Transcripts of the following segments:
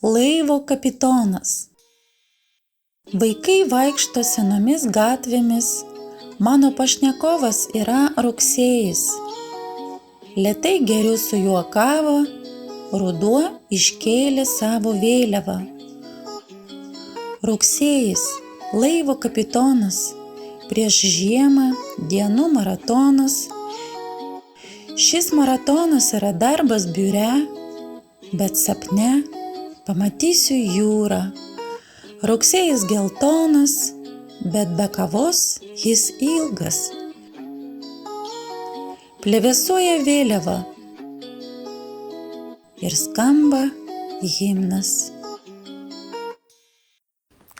Laivo kapitonas. Vaikai vaikšto senomis gatvėmis, mano pašnekovas yra rugsėjis. Lėtai geriu su juo kavą, ruduo iškėlė savo vėliavą. Rugsėjis, laivo kapitonas, prieš žiemą dienų maratonas. Šis maratonas yra darbas biure, bet sapne pamatysiu jūrą. Rugsėjis geltonas, bet be kavos jis ilgas. Plevėsuoja vėliava ir skamba himnas.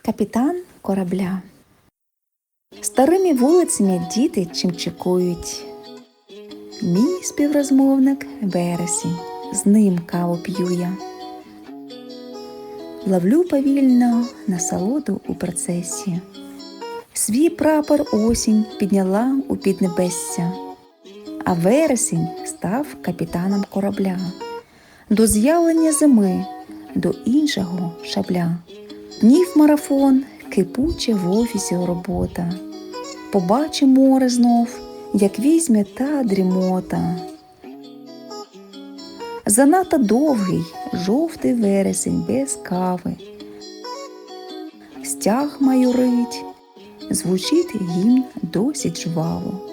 Капітан корабля. Старими вулицями діти чимчикують. Мій співрозмовник вересень, з ним каву п'ю я. Ловлю повільно насолоду у процесі. Свій прапор осінь підняла у піднебесся, а вересень став капітаном корабля. До з'явлення зими, до іншого шабля. Днів марафон, кипуча в офісі робота. Побачи море знов, як візьме та дрімота. Занадто довгий, жовтий вересень без кави. Стяг майорить, звучить гімн досить жваво.